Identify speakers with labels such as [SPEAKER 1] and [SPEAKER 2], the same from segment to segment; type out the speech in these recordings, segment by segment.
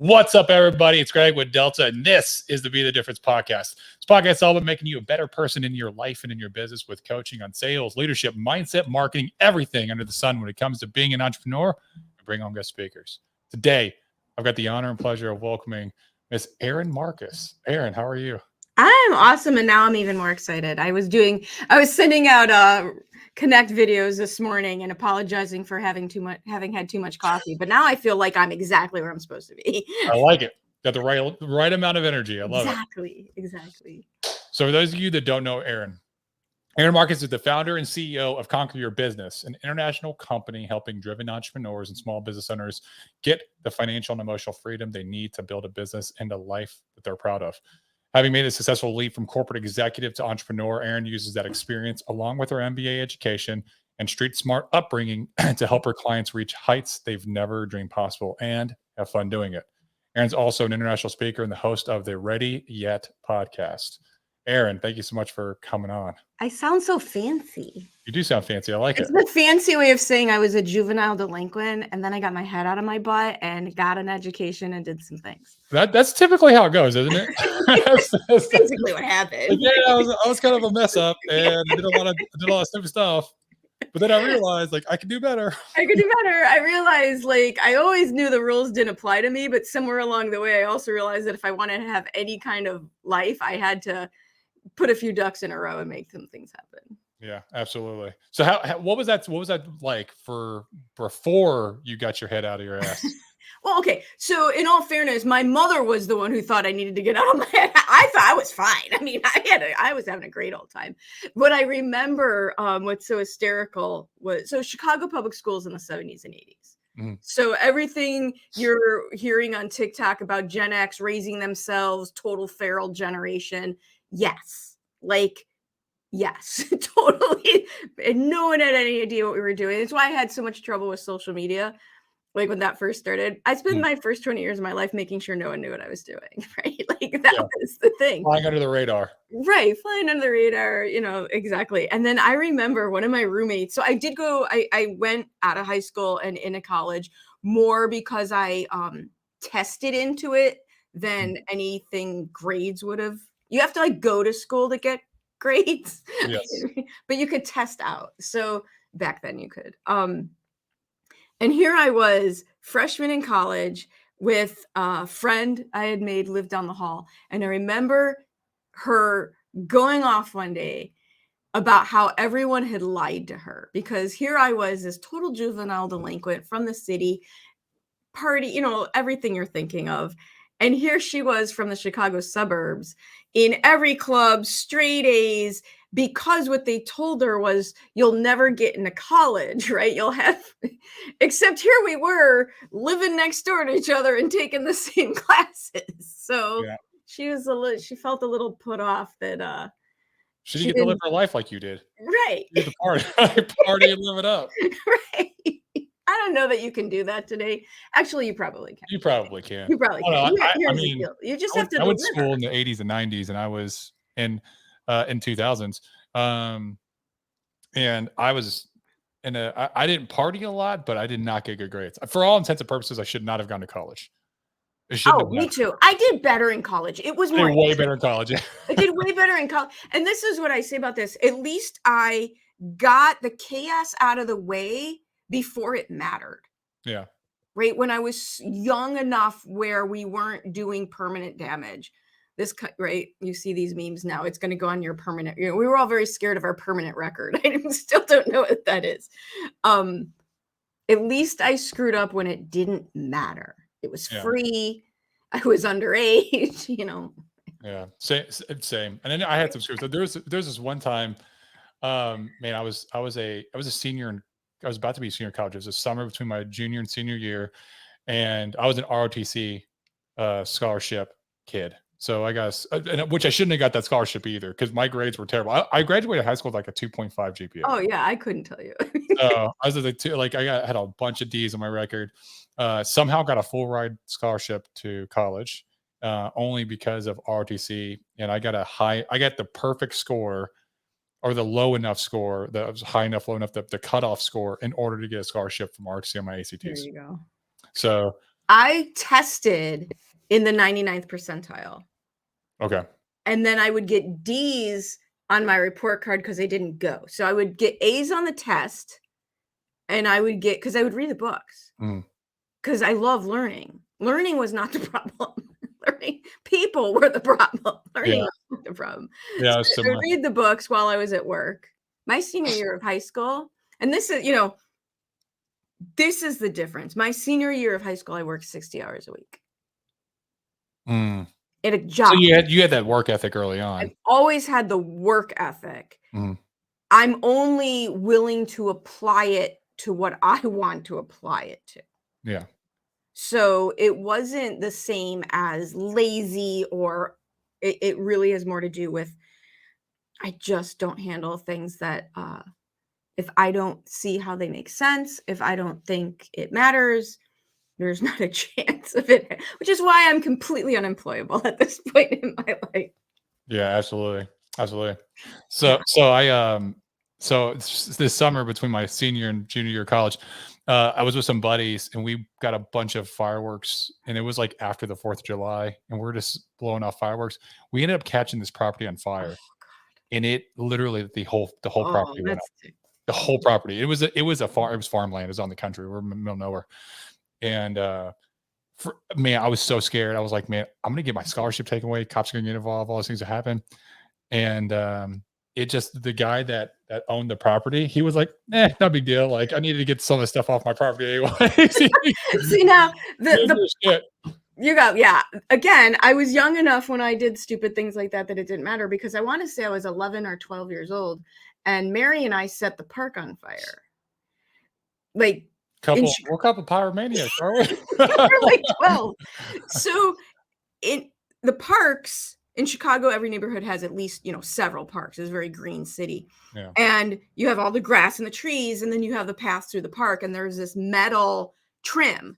[SPEAKER 1] What's up, everybody? It's Greg with Delta, and this is the Be the Difference podcast. This podcast is all about making you a better person in your life and in your business with coaching on sales, leadership, mindset, marketing, everything under the sun when it comes to being an entrepreneur and bring on guest speakers. Today, I've got the honor and pleasure of welcoming Miss Erin Marcus. Erin, how are you?
[SPEAKER 2] I'm awesome, and now I'm even more excited. I was sending out connect videos this morning and apologizing for having had too much coffee, but now I feel like I'm exactly where I'm supposed to be.
[SPEAKER 1] I like it. Got the right amount of energy. I love
[SPEAKER 2] it. Exactly.
[SPEAKER 1] So for those of you that don't know Erin Marcus is the founder and CEO of Conquer Your Business, an international company helping driven entrepreneurs and small business owners get the financial and emotional freedom they need to build a business and a life that they're proud of. Having made a successful leap from corporate executive to entrepreneur, Erin uses that experience along with her MBA education and street smart upbringing to help her clients reach heights they've never dreamed possible and have fun doing it. Erin's also an international speaker and the host of the Ready Yet podcast. Erin, thank you so much for coming on.
[SPEAKER 2] I sound so fancy.
[SPEAKER 1] You do sound fancy. I like it.
[SPEAKER 2] It's the fancy way of saying I was a juvenile delinquent, and then I got my head out of my butt and got an education and did some things.
[SPEAKER 1] That's typically how it goes, isn't it?
[SPEAKER 2] That's basically what happened.
[SPEAKER 1] Yeah, I was kind of a mess up, and I did a lot of stupid stuff. But then I realized, I could do better.
[SPEAKER 2] I realized, I always knew the rules didn't apply to me, but somewhere along the way, I also realized that if I wanted to have any kind of life, I had to put a few ducks in a row and make some things happen.
[SPEAKER 1] Yeah, absolutely. So what was that like for before you got your head out of your ass?
[SPEAKER 2] Well, okay. So in all fairness, my mother was the one who thought I needed to get out of my head. I thought I was fine. I mean, I was having a great old time. But I remember what's so hysterical was, Chicago public schools in the 70s and 80s. Mm-hmm. So everything you're hearing on TikTok about Gen X raising themselves, total feral generation. Yes. Yes, totally. And no one had any idea what we were doing. That's why I had so much trouble with social media. When that first started, I spent my first 20 years of my life making sure no one knew what I was doing, right? That was the thing.
[SPEAKER 1] Flying under the radar.
[SPEAKER 2] Right, flying under the radar, exactly. And then I remember one of my roommates, so I went out of high school and into college more because I tested into it than anything grades would have. You have to go to school to get grades. Yes. But you could test out. So back then you could. And here I was, freshman in college, with a friend I had made live down the hall. And I remember her going off one day about how everyone had lied to her. Because here I was, this total juvenile delinquent from the city, party, everything you're thinking of. And here she was from the Chicago suburbs, in every club, straight A's, because what they told her was, you'll never get into college, right? Except here we were living next door to each other and taking the same classes. So yeah. She felt a little put off that
[SPEAKER 1] she didn't get to live her life like you did.
[SPEAKER 2] Right.
[SPEAKER 1] You get to party and live it up.
[SPEAKER 2] Right. I don't know that you can do that today. Actually, you probably can.
[SPEAKER 1] You probably can.
[SPEAKER 2] You probably can.
[SPEAKER 1] I mean,
[SPEAKER 2] you just have to.
[SPEAKER 1] I went to school in the 80s and 90s, and I was in 2000s. And I was I didn't party a lot, but I did not get good grades. For all intents and purposes, I should not have gone to college.
[SPEAKER 2] Me too. I did better in college. It was more
[SPEAKER 1] way better in college.
[SPEAKER 2] I did way better in college. And this is what I say about this. At least I got the chaos out of the way before it mattered.
[SPEAKER 1] Yeah.
[SPEAKER 2] Right. When I was young enough where we weren't doing permanent damage. Right. You see these memes now. It's going to go on your permanent. We were all very scared of our permanent record. I still don't know what that is. At least I screwed up when it didn't matter. It was free. I was underage,
[SPEAKER 1] Yeah. Same. And then I had some screws. So there's this one time, man, I was a senior I was about to be a senior in college. It was a summer between my junior and senior year. And I was an ROTC scholarship kid. So I guess, which I shouldn't have got that scholarship either because my grades were terrible. I graduated high school with a 2.5 GPA.
[SPEAKER 2] Oh yeah, I couldn't tell you.
[SPEAKER 1] I was had a bunch of D's on my record. Somehow got a full ride scholarship to college, only because of ROTC, and I got the perfect score, or the low enough score that was high enough, low enough, the cutoff score in order to get a scholarship from ROTC on my ACTs.
[SPEAKER 2] There you go.
[SPEAKER 1] So
[SPEAKER 2] I tested in the 99th percentile.
[SPEAKER 1] Okay.
[SPEAKER 2] And then I would get D's on my report card because I didn't go. So I would get A's on the test, and I would get, because I would read the books, because I love learning. Learning was not the problem. Learning people were the problem. Learning was not the problem.
[SPEAKER 1] Yeah,
[SPEAKER 2] So
[SPEAKER 1] it's
[SPEAKER 2] I
[SPEAKER 1] similar.
[SPEAKER 2] would read the books while I was at work. My senior year of high school, and this is, this is the difference. My senior year of high school, I worked 60 hours a week at a job.
[SPEAKER 1] So you had that work ethic early on.
[SPEAKER 2] I've always had the work ethic.
[SPEAKER 1] Mhm.
[SPEAKER 2] I'm only willing to apply it to what I want to apply it to.
[SPEAKER 1] Yeah.
[SPEAKER 2] So it wasn't the same as lazy, or it really has more to do with, I just don't handle things that if I don't see how they make sense, if I don't think it matters, there's not a chance of it, which is why I'm completely unemployable at this point in my life.
[SPEAKER 1] Yeah, absolutely. Absolutely. So this summer between my senior and junior year of college, I was with some buddies and we got a bunch of fireworks, and it was like after the 4th of July and we're just blowing off fireworks. We ended up catching this property on fire, and it literally the whole property went up. The whole property. It was farmland. It was on the country. We're in the middle of nowhere. And man, I was so scared. I was like, man, I'm gonna get my scholarship taken away. Cops are gonna get involved. All those things that happen. And it just, the guy that owned the property, he was like, no big deal. Like, I needed to get some of the stuff off my property anyway.
[SPEAKER 2] See, now again, I was young enough when I did stupid things like that it didn't matter, because I want to say I was 11 or 12 years old, and Mary and I set the park on fire. Like,
[SPEAKER 1] we're a couple pyromaniacs, are we?
[SPEAKER 2] we're like 12. So in the parks in Chicago, every neighborhood has at least, several parks. It's a very green city.
[SPEAKER 1] Yeah.
[SPEAKER 2] And you have all the grass and the trees, and then you have the path through the park, and there's this metal trim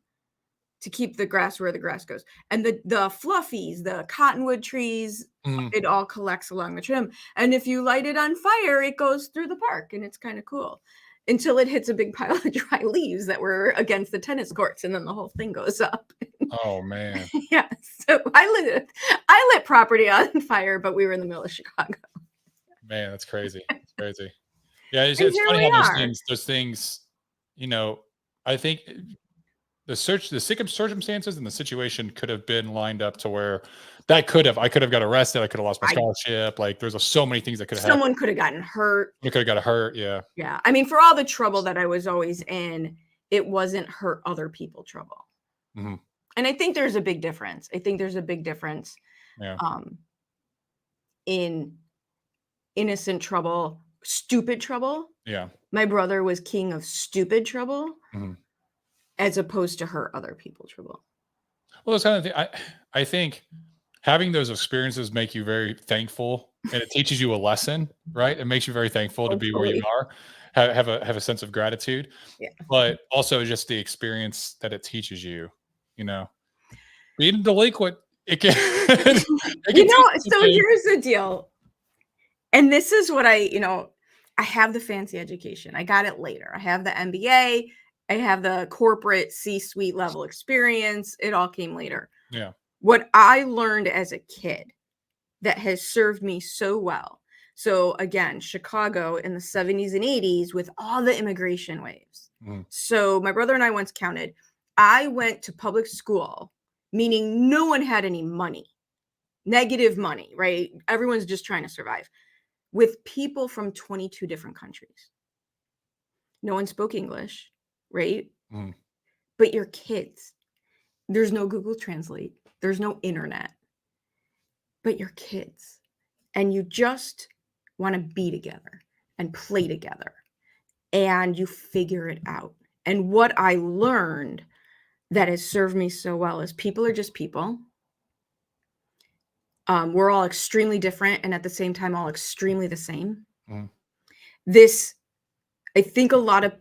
[SPEAKER 2] to keep the grass where the grass goes. And the fluffies, the cottonwood trees, it all collects along the trim. And if you light it on fire, it goes through the park, and it's kind of cool until it hits a big pile of dry leaves that were against the tennis courts, and then the whole thing goes up.
[SPEAKER 1] Oh man.
[SPEAKER 2] Yeah. So I lit property on fire, but we were in the middle of Chicago.
[SPEAKER 1] Man, that's crazy. It's crazy. Yeah, it's funny how those things, I think the circumstances and the situation could have been lined up to where I could have got arrested. I could have lost my scholarship. Like, there's so many things that could have happened.
[SPEAKER 2] Someone could have gotten hurt.
[SPEAKER 1] You could have got hurt. Yeah.
[SPEAKER 2] Yeah. I mean, for all the trouble that I was always in, it wasn't hurt other people trouble.
[SPEAKER 1] Mm-hmm.
[SPEAKER 2] And I think there's a big difference.
[SPEAKER 1] Yeah.
[SPEAKER 2] In innocent trouble, stupid trouble.
[SPEAKER 1] Yeah.
[SPEAKER 2] My brother was king of stupid trouble.
[SPEAKER 1] Mm-hmm.
[SPEAKER 2] As opposed to hurt other people trouble.
[SPEAKER 1] Well, it's kind of thing. I think having those experiences make you very thankful, and it teaches you a lesson, right? It makes you very thankful to be where you are, have a sense of gratitude, but also just the experience that it teaches you, being a delinquent, it can,
[SPEAKER 2] so here's the deal. And this is what I have the fancy education. I got it later. I have the MBA. I have the corporate C-suite level experience. It all came later.
[SPEAKER 1] Yeah.
[SPEAKER 2] What I learned as a kid that has served me so well. So again, Chicago in the 70s and 80s with all the immigration waves. So my brother and I once counted, I went to public school, meaning no one had any money, negative money, right? Everyone's just trying to survive, with people from 22 different countries. No one spoke English. Right? But your kids, there's no Google Translate, there's no internet, but your kids, and you just want to be together and play together, and you figure it out. And what I learned that has served me so well is people are just people. We're all extremely different, and at the same time, all extremely the same. I think a lot of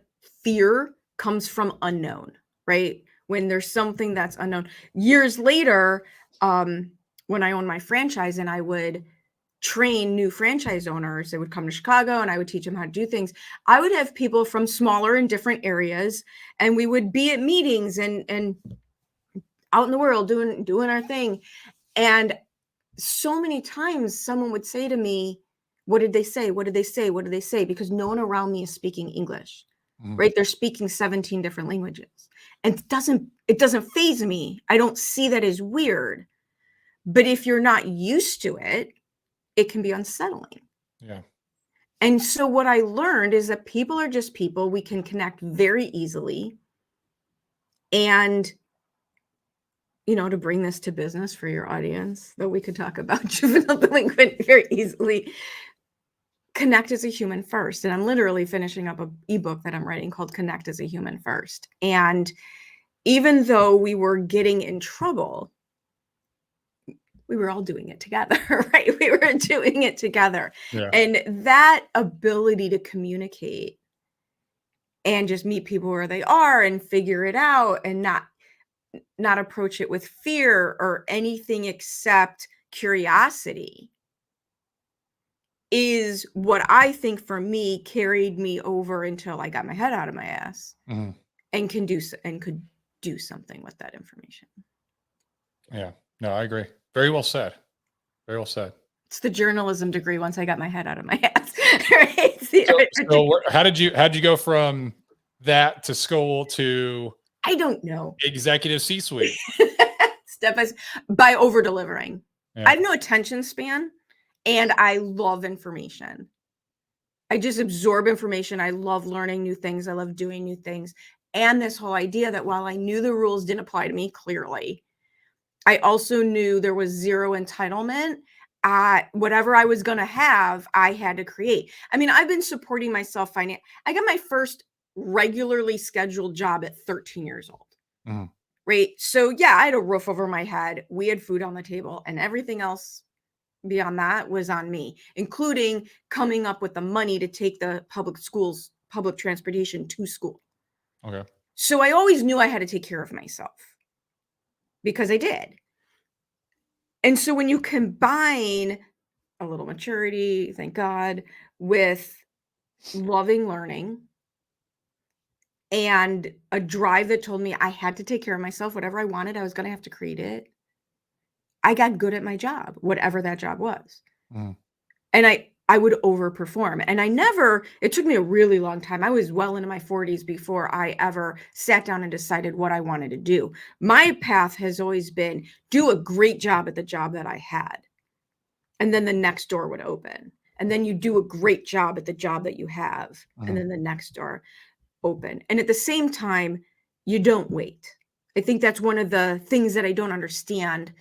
[SPEAKER 2] fear comes from unknown, right? When there's something that's unknown. Years later, when I owned my franchise and I would train new franchise owners, they would come to Chicago and I would teach them how to do things. I would have people from smaller and different areas, and we would be at meetings and out in the world doing our thing. And so many times someone would say to me, what did they say? What did they say? What did they say? Because no one around me is speaking English, right? They're speaking 17 different languages. And it doesn't faze me. I don't see that as weird. But if you're not used to it, it can be unsettling.
[SPEAKER 1] Yeah.
[SPEAKER 2] And so what I learned is that people are just people. We can connect very easily. And, to bring this to business for your audience, though we could talk about juvenile delinquent very easily, connect as a human first. And I'm literally finishing up an ebook that I'm writing called Connect as a Human First. And even though we were getting in trouble, we were all doing it together, right? We were doing it together.
[SPEAKER 1] Yeah.
[SPEAKER 2] And that ability to communicate and just meet people where they are and figure it out and not approach it with fear or anything except curiosity is what I think for me carried me over until I got my head out of my ass and could do something with that information.
[SPEAKER 1] Yeah. No, I agree. Very well said. Very well said.
[SPEAKER 2] It's the journalism degree once I got my head out of my ass. Right?
[SPEAKER 1] So how did you go from that to school to
[SPEAKER 2] I don't know.
[SPEAKER 1] executive C-suite?
[SPEAKER 2] Step by over delivering.
[SPEAKER 1] Yeah.
[SPEAKER 2] I have no attention span and I love information. I just absorb information. I love learning new things. I love doing new things. And this whole idea that while I knew the rules didn't apply to me clearly, I also knew there was zero entitlement. Whatever I was going to have, I had to create. I mean, I've been supporting myself financially. I got my first regularly scheduled job at 13 years old. Right. So yeah, I had a roof over my head. We had food on the table and everything else beyond that was on me, including coming up with the money to take the public transportation to school.
[SPEAKER 1] Okay.
[SPEAKER 2] So I always knew I had to take care of myself because I did. And so when you combine a little maturity, thank God, with loving learning and a drive that told me I had to take care of myself, whatever I wanted, I was going to have to create it. I got good at my job, whatever that job was. And I would overperform. And it took me a really long time. I was well into my 40s before I ever sat down and decided what I wanted to do. My path has always been do a great job at the job that I had. And then the next door would open. And then you do a great job at the job that you have. And then the next door open. And at the same time, you don't wait. I think that's one of the things that I don't understand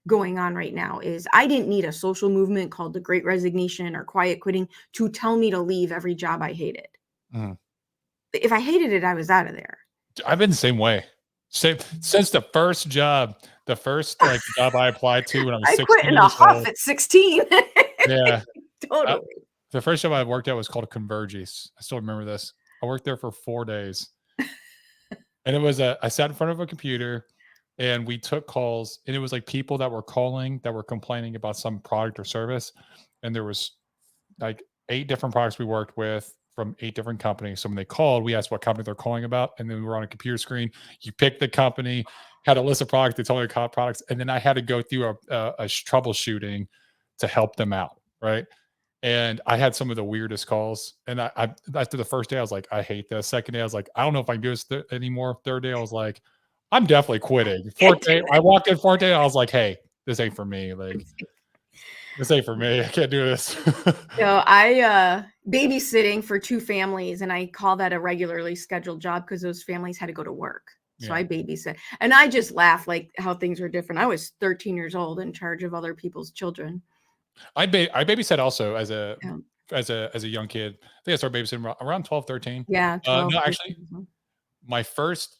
[SPEAKER 2] going on right now is I didn't need a social movement called the Great Resignation or quiet quitting to tell me to leave every job I hated. If I hated it, I was out of there.
[SPEAKER 1] I've been the same way. Since the first job I applied to when I was 16
[SPEAKER 2] quit in a huff at 16.
[SPEAKER 1] Yeah.
[SPEAKER 2] Totally.
[SPEAKER 1] The first job I worked at was called Convergys. I still remember this. I worked there for 4 days. And it was I sat in front of a computer and we took calls, and it was like people that were calling that were complaining about some product or service. And there was like 8 different products we worked with from 8 different companies. So when they called, we asked what company they're calling about. And then we were on a computer screen. You picked the company, had a list of products, they told me the products. And then I had to go through a troubleshooting to help them out. Right. And I had some of the weirdest calls. And I after the first day, I was like, I hate this. Second day, I was like, I don't know if I can do this anymore. Third day, I was like, I'm definitely quitting. Fourth day, I walked in. Fourth day, I was like, hey, this ain't for me. Like, this ain't for me. I can't do this.
[SPEAKER 2] I babysitting for 2 families, and I call that a regularly scheduled job because those families had to go to work. So I babysit, and I just laugh like how things were different. I was 13 years old in charge of other people's children.
[SPEAKER 1] I babysat also as a young kid. I think I started babysitting around 12, 13.
[SPEAKER 2] Yeah. 12,
[SPEAKER 1] No, actually, my first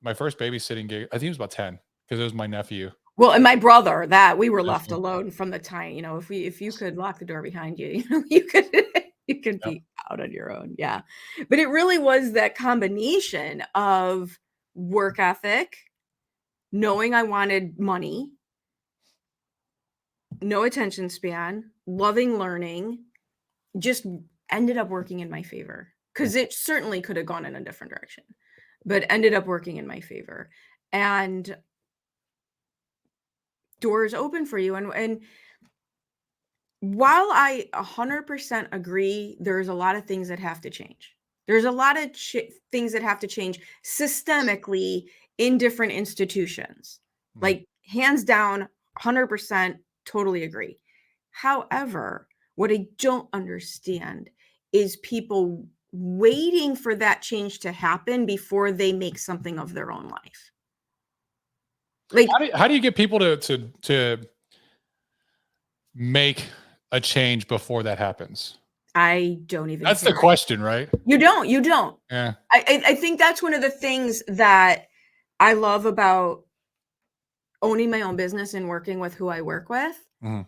[SPEAKER 1] babysitting gig, I think it was about 10 because it was my nephew.
[SPEAKER 2] Well, and my brother, that we were left alone from the time, if you could lock the door behind you, you could be out on your own. Yeah. But it really was that combination of work ethic, knowing I wanted money, no attention span, loving learning, just ended up working in my favor because it certainly could have gone in a different direction, but ended up working in my favor. And doors open for you. And while I 100% agree, there's a lot of things that have to change. There's a lot of things that have to change systemically in different institutions.
[SPEAKER 1] Mhm.
[SPEAKER 2] Like, hands down, 100% totally agree. However, what I don't understand is people waiting for that change to happen before they make something of their own life. Like,
[SPEAKER 1] How do you get people to make a change before that happens?
[SPEAKER 2] I don't even
[SPEAKER 1] That's
[SPEAKER 2] care.
[SPEAKER 1] the question, right?
[SPEAKER 2] You don't.
[SPEAKER 1] Yeah.
[SPEAKER 2] I think that's one of the things that I love about owning my own business and working with who I work with.
[SPEAKER 1] Mhm.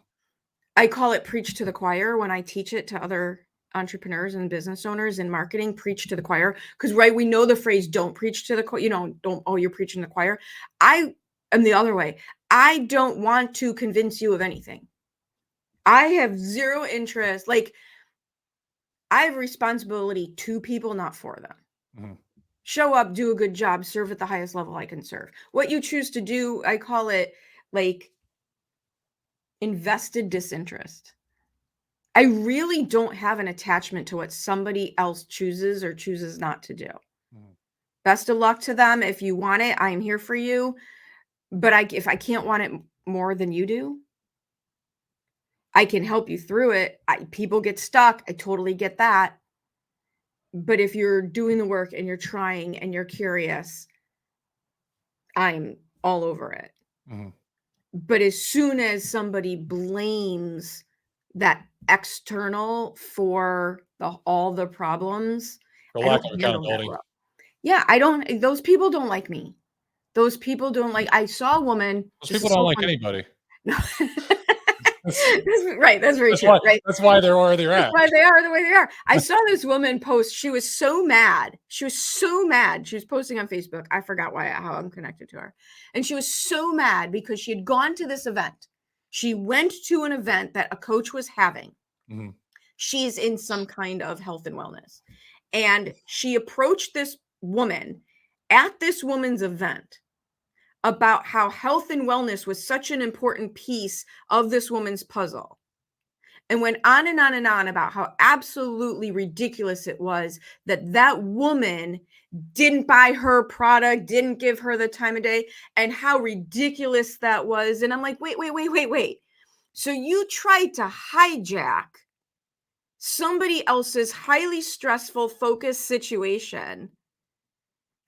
[SPEAKER 2] I call it preach to the choir when I teach it to other entrepreneurs and business owners in marketing. Preach to the choir, because right, we know the phrase "don't preach to the choir." Don't, oh, you're preaching to the choir. I am the other way. I don't want to convince you of anything. I have zero interest. Like, I have responsibility to people, not for them.
[SPEAKER 1] Mhm.
[SPEAKER 2] Show up, do a good job, serve at the highest level I can serve. What you choose to do, I call it, like, invested disinterest. I really don't have an attachment to what somebody else chooses or chooses not to do.
[SPEAKER 1] Mhm.
[SPEAKER 2] Best of luck to them. If you want it, I am here for you. But if I can't want it more than you do, I can help you through it. People get stuck. I totally get that. But if you're doing the work and you're trying and you're curious, I'm all over it.
[SPEAKER 1] Mhm.
[SPEAKER 2] But as soon as somebody blames that external for all the problems,
[SPEAKER 1] For
[SPEAKER 2] I
[SPEAKER 1] lack
[SPEAKER 2] don't
[SPEAKER 1] of
[SPEAKER 2] handle that
[SPEAKER 1] accountability.
[SPEAKER 2] well. Yeah, I don't, those people don't like me. Those people don't like, I saw a woman,
[SPEAKER 1] Those
[SPEAKER 2] this
[SPEAKER 1] people
[SPEAKER 2] is
[SPEAKER 1] don't
[SPEAKER 2] so
[SPEAKER 1] like
[SPEAKER 2] funny.
[SPEAKER 1] anybody.
[SPEAKER 2] No.
[SPEAKER 1] That's
[SPEAKER 2] Right, that's very
[SPEAKER 1] that's
[SPEAKER 2] true,
[SPEAKER 1] why
[SPEAKER 2] right?
[SPEAKER 1] that's why they're where they're
[SPEAKER 2] That's
[SPEAKER 1] at.
[SPEAKER 2] why they are the way they are. I saw this woman post. She was so mad. She was so mad. She was posting on Facebook. I forgot how I'm connected to her. And she was so mad because she had gone to this event. She went to an event that a coach was having.
[SPEAKER 1] Mhm.
[SPEAKER 2] She's in some kind of health and wellness. And she approached this woman at this woman's event about how health and wellness was such an important piece of this woman's puzzle, and went on and on and on about how absolutely ridiculous it was that that woman didn't buy her product, didn't give her the time of day, and how ridiculous that was. And I'm like, wait. So you tried to hijack somebody else's highly stressful, focused situation,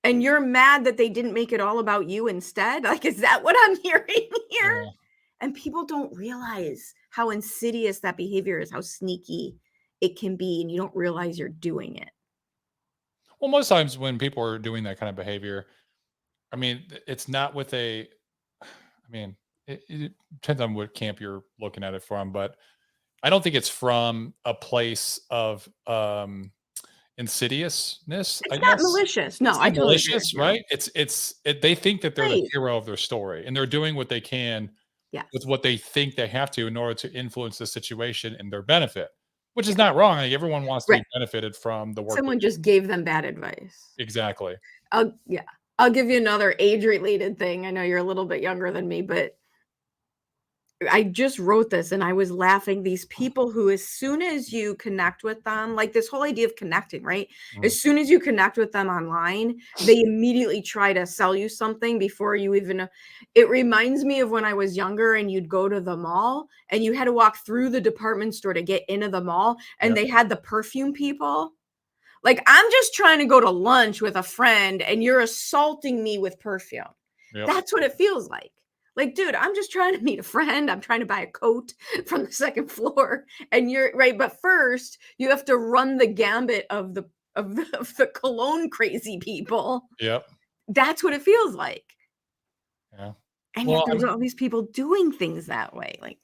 [SPEAKER 2] and you're mad that they didn't make it all about you instead? Like, is that what I'm hearing here?
[SPEAKER 1] Yeah.
[SPEAKER 2] And people don't realize how insidious that behavior is, how sneaky it can be, and you don't realize you're doing it.
[SPEAKER 1] Well, most times when people are doing that kind of behavior, I mean, it's not with a I mean, it depends on what camp you're looking at it from, but I don't think it's from a place of insidiousness,
[SPEAKER 2] It's
[SPEAKER 1] I
[SPEAKER 2] not
[SPEAKER 1] guess.
[SPEAKER 2] malicious. No,
[SPEAKER 1] It's
[SPEAKER 2] I
[SPEAKER 1] not
[SPEAKER 2] totally agree with
[SPEAKER 1] malicious,
[SPEAKER 2] you.
[SPEAKER 1] right? They think that they're the
[SPEAKER 2] Right.
[SPEAKER 1] hero of their story and they're doing what they can
[SPEAKER 2] Yes.
[SPEAKER 1] with what they think they have to in order to influence the situation in their benefit, which is not wrong. Like, everyone wants to
[SPEAKER 2] Right.
[SPEAKER 1] be benefited from the work
[SPEAKER 2] Someone
[SPEAKER 1] they do.
[SPEAKER 2] just gave them bad advice.
[SPEAKER 1] Exactly.
[SPEAKER 2] Yeah. I'll give you another age-related thing. I know you're a little bit younger than me, but I just wrote this and I was laughing. These people who, as soon as you connect with them, like this whole idea of connecting, right?
[SPEAKER 1] Mhm.
[SPEAKER 2] As soon as you connect with them online, they immediately try to sell you something before you even know. It reminds me of when I was younger and you'd go to the mall and you had to walk through the department store to get into the mall, and
[SPEAKER 1] Yep.
[SPEAKER 2] they had the perfume people. Like, I'm just trying to go to lunch with a friend and you're assaulting me with perfume.
[SPEAKER 1] Yep.
[SPEAKER 2] That's what it feels like. Like, dude, I'm just trying to meet a friend. I'm trying to buy a coat from the second floor. And you're right. But first, you have to run the gambit of the cologne crazy people.
[SPEAKER 1] Yep.
[SPEAKER 2] That's what it feels like.
[SPEAKER 1] Yeah.
[SPEAKER 2] And yet
[SPEAKER 1] Well,
[SPEAKER 2] there's all these people doing things that way. Like,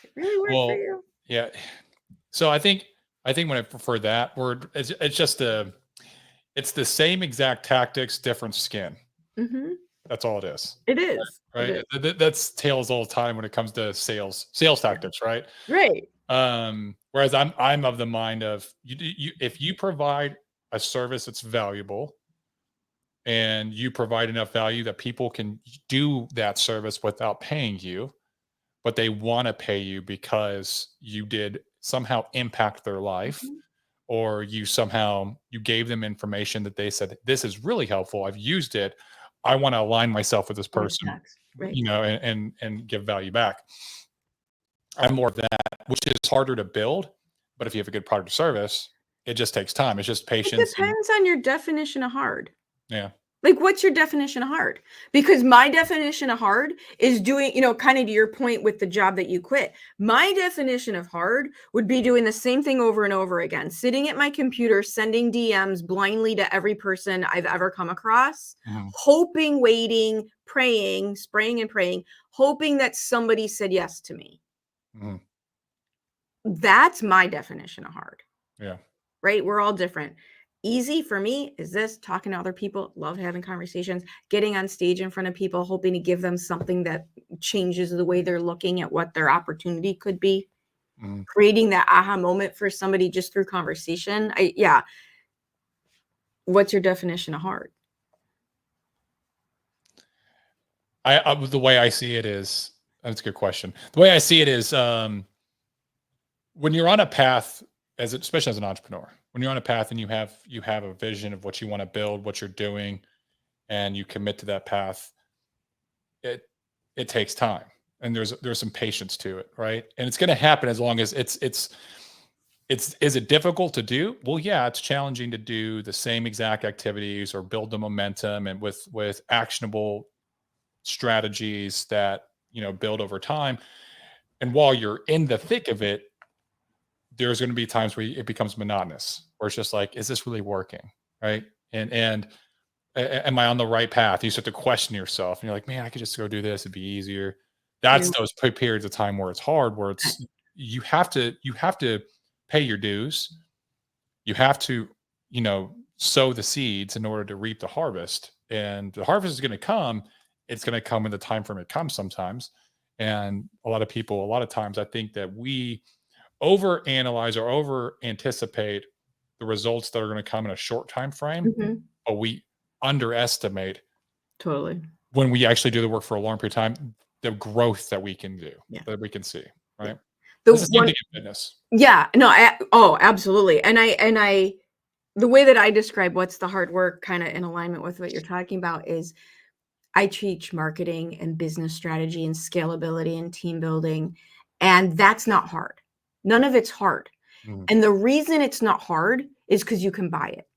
[SPEAKER 2] does it really work for
[SPEAKER 1] well,
[SPEAKER 2] you?
[SPEAKER 1] yeah. So I think when I prefer that word, it's just it's the same exact tactics, different skin.
[SPEAKER 2] Hmm.
[SPEAKER 1] That's all it is.
[SPEAKER 2] It is. It
[SPEAKER 1] Right.
[SPEAKER 2] is.
[SPEAKER 1] That's tails all the time when it comes to sales
[SPEAKER 2] Yeah.
[SPEAKER 1] tactics. Right.
[SPEAKER 2] Right.
[SPEAKER 1] Whereas I'm of the mind of you if you provide a service that's valuable and you provide enough value that people can do that service without paying you, but they want to pay you because you did somehow impact their life,
[SPEAKER 2] Mhm.
[SPEAKER 1] or you gave them information that they said, this is really helpful. I've used it. I want to align myself with this person,
[SPEAKER 2] Tax, right.
[SPEAKER 1] and give value back. I'm more of that, which is harder to build, but if you have a good product or service, it just takes time. It's just
[SPEAKER 2] It
[SPEAKER 1] patience and
[SPEAKER 2] depends on your definition of hard.
[SPEAKER 1] yeah.
[SPEAKER 2] Like, what's your definition of hard? Because my definition of hard is doing, kind of to your point with the job that you quit. My definition of hard would be doing the same thing over and over again, sitting at my computer, sending DMs blindly to every person I've ever come across,
[SPEAKER 1] Mhm,
[SPEAKER 2] hoping, waiting, praying, spraying and praying, hoping that somebody said yes to me.
[SPEAKER 1] mhm,
[SPEAKER 2] That's my definition of hard.
[SPEAKER 1] yeah.
[SPEAKER 2] Right? We're all different. Easy for me is this talking to other people, love having conversations, getting on stage in front of people, hoping to give them something that changes the way they're looking at what their opportunity could be,
[SPEAKER 1] Mhm.
[SPEAKER 2] creating that aha moment for somebody just through conversation. Yeah. What's your definition of hard?
[SPEAKER 1] The way I see it is, that's a good question. The way I see it is, when you're on a path, especially as an entrepreneur, when you're on a path and you have a vision of what you want to build, what you're doing, and you commit to that path, it it takes time, and there's some patience to it, right? And it's going to happen as long as it's is it difficult to do? Well, yeah, it's challenging to do the same exact activities or build the momentum and with actionable strategies that build over time. And while you're in the thick of it, there's going to be times where it becomes monotonous, where it's just like, is this really working, right? And am I on the right path? You start to question yourself, and you're like, man, I could just go do this; it'd be easier. That's
[SPEAKER 2] Yeah.
[SPEAKER 1] those periods of time where it's hard, where
[SPEAKER 2] I-
[SPEAKER 1] it's you have to pay your dues. You have to sow the seeds in order to reap the harvest, and the harvest is going to come. It's going to come in the time frame it comes sometimes. And a lot of people, a lot of times, I think that we overanalyze or over anticipate the results that are going to come in a short time frame,
[SPEAKER 2] Mhm.
[SPEAKER 1] but we underestimate
[SPEAKER 2] Totally.
[SPEAKER 1] when we actually do the work for a long period of time, the growth that we can do,
[SPEAKER 2] Yeah.
[SPEAKER 1] that we can see,
[SPEAKER 2] Yeah.
[SPEAKER 1] right?
[SPEAKER 2] The
[SPEAKER 1] It's the same
[SPEAKER 2] one,
[SPEAKER 1] thing in fitness.
[SPEAKER 2] yeah, no, oh, absolutely. And I, the way that I describe what's the hard work kind of in alignment with what you're talking about is I teach marketing and business strategy and scalability and team building, and that's not hard. None of it's hard.
[SPEAKER 1] Mhm,
[SPEAKER 2] And the reason it's not hard is because you can buy it.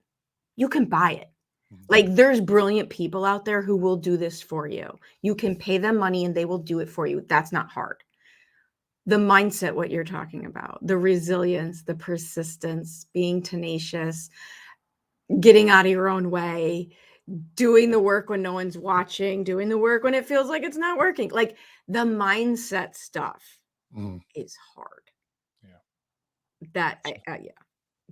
[SPEAKER 2] You can buy it.
[SPEAKER 1] mhm,
[SPEAKER 2] Like there's brilliant people out there who will do this for you. You can pay them money and they will do it for you. That's not hard. The mindset, what you're talking about, the resilience, the persistence, being tenacious, getting out of your own way, doing the work when no one's watching, doing the work when it feels like it's not working. Like the mindset stuff
[SPEAKER 1] mhm,
[SPEAKER 2] is hard.
[SPEAKER 1] yeah.
[SPEAKER 2] Yeah,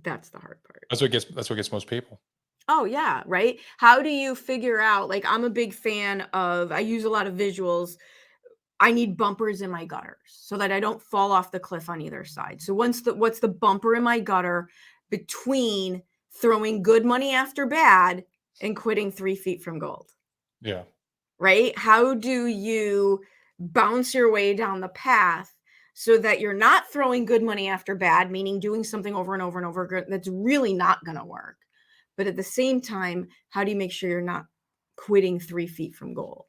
[SPEAKER 2] that's the hard part.
[SPEAKER 1] That's what gets most people.
[SPEAKER 2] Oh yeah, right? How do you figure out, like I'm a big fan of, I use a lot of visuals. I need bumpers in my gutters so that I don't fall off the cliff on either side. So what's the bumper in my gutter between throwing good money after bad and quitting 3 feet from gold?
[SPEAKER 1] Yeah.
[SPEAKER 2] Right? How do you bounce your way down the path so that you're not throwing good money after bad, meaning doing something over and over and over again that's really not going to work? But at the same time, how do you make sure you're not quitting 3 feet from gold?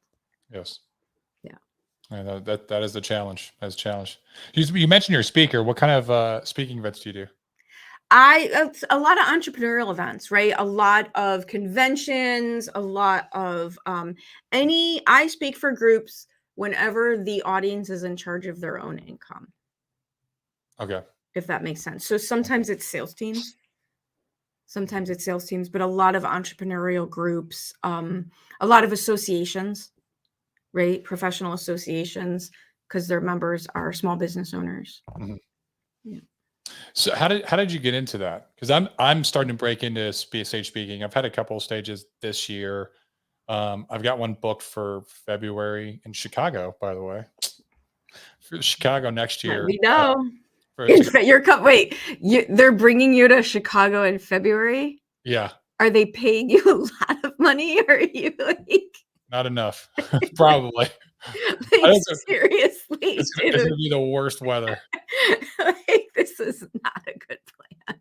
[SPEAKER 1] Yes.
[SPEAKER 2] Yeah.
[SPEAKER 1] Yeah, that is the challenge. That's a challenge. You mentioned you're a speaker. What kind of speaking events do you do?
[SPEAKER 2] It's a lot of entrepreneurial events, right? A lot of conventions, a lot of I speak for groups whenever the audience is in charge of their own income,
[SPEAKER 1] Okay.
[SPEAKER 2] if that makes sense. So sometimes it's sales teams, but a lot of entrepreneurial groups, a lot of associations, right? Professional associations, because their members are small business owners.
[SPEAKER 1] Mhm.
[SPEAKER 2] Yeah.
[SPEAKER 1] So how did you get into that? Because I'm starting to break into stage speaking. I've had a couple of stages this year. I've got one booked for February in Chicago, by the way. For Chicago next
[SPEAKER 2] Let
[SPEAKER 1] year.
[SPEAKER 2] me know.
[SPEAKER 1] For
[SPEAKER 2] In
[SPEAKER 1] to go,
[SPEAKER 2] fact, wait, they're bringing you to Chicago in February?
[SPEAKER 1] yeah,
[SPEAKER 2] Are they paying you a lot of money or are you like
[SPEAKER 1] not enough, probably. I
[SPEAKER 2] Like,
[SPEAKER 1] think
[SPEAKER 2] seriously,
[SPEAKER 1] it's
[SPEAKER 2] dude.
[SPEAKER 1] gonna be the worst weather.
[SPEAKER 2] Like, this is not a good plan.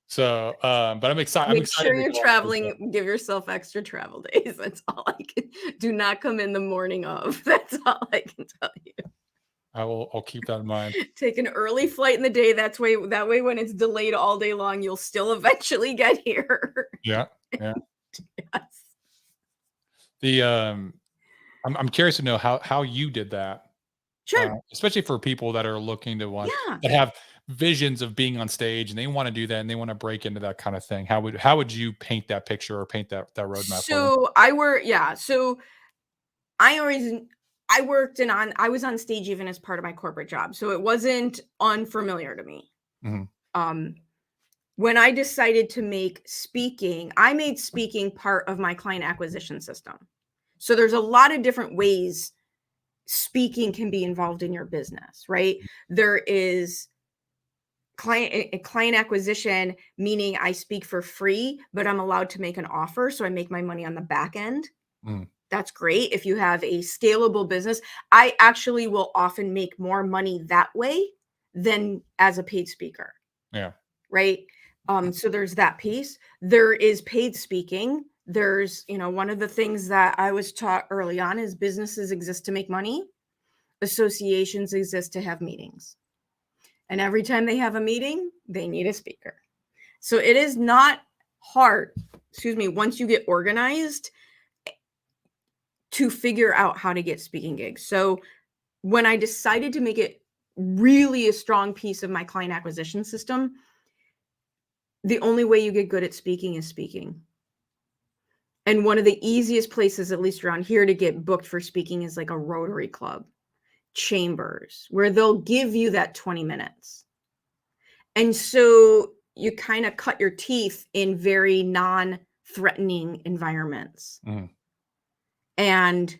[SPEAKER 1] So, but I'm
[SPEAKER 2] Make
[SPEAKER 1] excited
[SPEAKER 2] sure
[SPEAKER 1] to
[SPEAKER 2] you're
[SPEAKER 1] go on the trip.
[SPEAKER 2] traveling, give yourself extra travel days. That's all I can. Do not come in the morning of. That's all I can tell you.
[SPEAKER 1] I'll keep that in mind.
[SPEAKER 2] Take an early flight in the day. That way when it's delayed all day long, you'll still eventually get here.
[SPEAKER 1] Yeah, yeah.
[SPEAKER 2] Yes.
[SPEAKER 1] The, I'm curious to know how you did that,
[SPEAKER 2] Sure.
[SPEAKER 1] especially for people that are looking to want
[SPEAKER 2] Yeah.
[SPEAKER 1] that have visions of being on stage and they wanna do that and they wanna break into that kinda thing. How would you paint that picture or paint that roadmap for them?
[SPEAKER 2] So I always I worked and on I was on stage even as part of my corporate job. So it wasn't unfamiliar to me.
[SPEAKER 1] Mhm,
[SPEAKER 2] Um when I decided to make speaking, I made speaking part of my client acquisition system. So there's a lot of different ways speaking can be involved in your business, right? There is client acquisition, meaning I speak for free, but I'm allowed to make an offer, so I make my money on the back end.
[SPEAKER 1] mhm,
[SPEAKER 2] That's great if you have a scalable business. I actually will often make more money that way than as a paid speaker,
[SPEAKER 1] yeah,
[SPEAKER 2] right? So there's that piece. There is paid speaking. There's, one of the things that I was taught early on is businesses exist to make money, associations exist to have meetings. And every time they have a meeting, they need a speaker. So it is not hard, once you get organized to figure out how to get speaking gigs. So when I decided to make it really a strong piece of my client acquisition system, the only way you get good at speaking is speaking. And one of the easiest places, at least around here, to get booked for speaking is like a Rotary Club, chambers, where they'll give you that 20 minutes. And so you kind of cut your teeth in very non-threatening environments
[SPEAKER 1] mhm,
[SPEAKER 2] and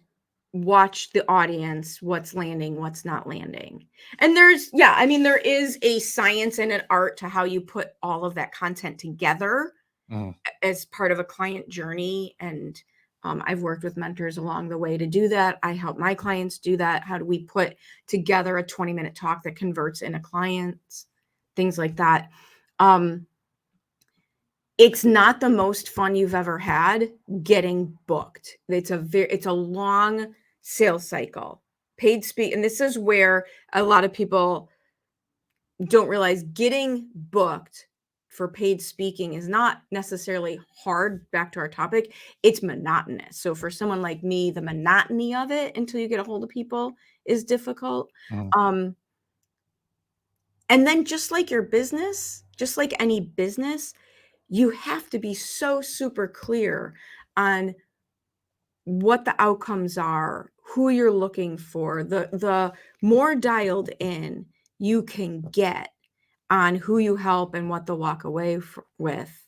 [SPEAKER 2] watch the audience, what's landing, what's not landing. And there is a science and an art to how you put all of that content together
[SPEAKER 1] mhm.
[SPEAKER 2] as part of a client journey. And I've worked with mentors along the way to do that. I help my clients do that. How do we put together a 20-minute talk that converts into clients? Things like that. It's not the most fun you've ever had getting booked. It's a long sales cycle. Paid speak, and this is where a lot of people don't realize getting booked for paid speaking is not necessarily hard. Back to our topic, it's monotonous. So for someone like me, the monotony of it until you get a hold of people is difficult.
[SPEAKER 1] Mhm.
[SPEAKER 2] Um, and then just like your business, just like any business, you have to be so super clear on what the outcomes are, who you're looking for. The more dialed in you can get on who you help and what they'll walk away with,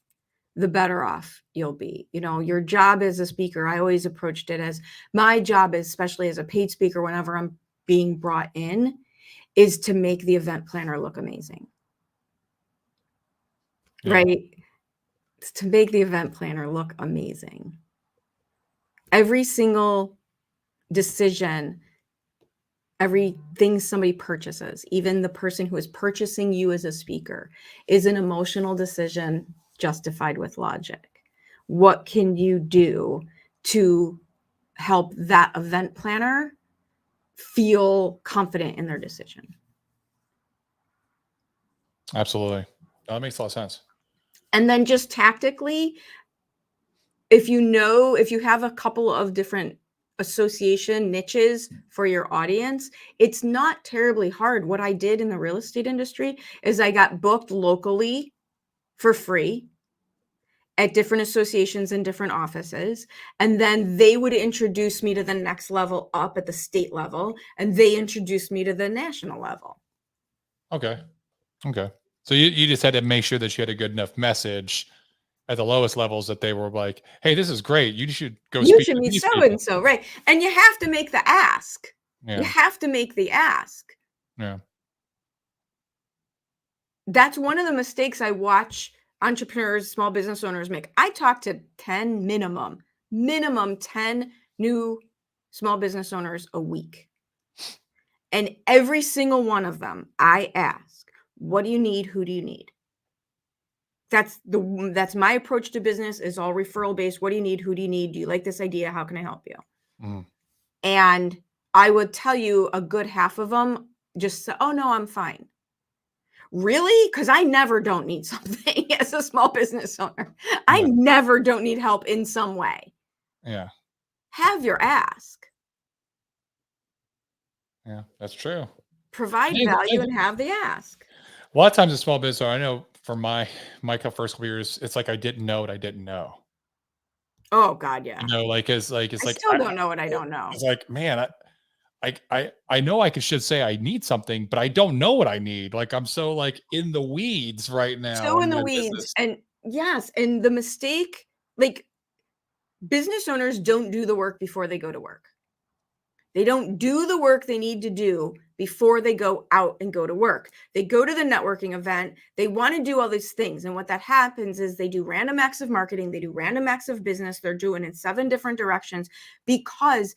[SPEAKER 2] the better off you'll be. Your job as a speaker, I always approached it as my job, especially as a paid speaker, whenever I'm being brought in, is to make the event planner look amazing,
[SPEAKER 1] Yeah,
[SPEAKER 2] right? It's to make the event planner look amazing. Every single decision, everything somebody purchases, even the person who is purchasing you as a speaker, is an emotional decision justified with logic. What can you do to help that event planner feel confident in their decision?
[SPEAKER 1] absolutely. No, that makes a lot of sense.
[SPEAKER 2] And then just tactically, if you have a couple of different association niches for your audience, it's not terribly hard. What I did in the real estate industry is I got booked locally for free at different associations and different offices. And then they would introduce me to the next level up at the state level, and they introduced me to the national level.
[SPEAKER 1] Okay, okay. So you just had to make sure that you had a good enough message at the lowest levels that they were like, "Hey, this is great. You should go
[SPEAKER 2] You
[SPEAKER 1] speak
[SPEAKER 2] should
[SPEAKER 1] to
[SPEAKER 2] meet
[SPEAKER 1] these
[SPEAKER 2] so
[SPEAKER 1] people."
[SPEAKER 2] and so, right? And you have to make the ask. You
[SPEAKER 1] Yeah,
[SPEAKER 2] have to make the ask.
[SPEAKER 1] yeah.
[SPEAKER 2] That's one of the mistakes I watch entrepreneurs, small business owners make. I talk to 10 minimum 10 new small business owners a week. And every single one of them, I ask, what do you need? Who do you need? That's my approach to business, is all referral based. What do you need? Who do you need? Do you like this idea? How can I help you?
[SPEAKER 1] Mm.
[SPEAKER 2] And I would tell you a good half of them just say, oh no, I'm fine. Really? Because I never don't need something as a small business owner. I
[SPEAKER 1] Yeah.
[SPEAKER 2] never don't need help in some way.
[SPEAKER 1] Yeah.
[SPEAKER 2] Have your ask.
[SPEAKER 1] Yeah. That's true.
[SPEAKER 2] Provide
[SPEAKER 1] Yeah,
[SPEAKER 2] value and have the ask.
[SPEAKER 1] a lot of times in small business, I know for my first couple years, it's like I didn't know what I didn't know.
[SPEAKER 2] Oh God, yeah.
[SPEAKER 1] Like it's
[SPEAKER 2] I
[SPEAKER 1] like
[SPEAKER 2] still don't know what I don't know.
[SPEAKER 1] it's like, man, I know I should say I need something, but I don't know what I need. Like I'm so like in the weeds right now
[SPEAKER 2] So in
[SPEAKER 1] in
[SPEAKER 2] the
[SPEAKER 1] my
[SPEAKER 2] weeds.
[SPEAKER 1] business.
[SPEAKER 2] And yes, and the mistake, like, business owners don't do the work before they go to work. They don't do the work they need to do before they go out and go to work. They go to the networking event. They want to do all these things. And what that happens is they do random acts of marketing. They do random acts of business. They're doing in 7 different directions because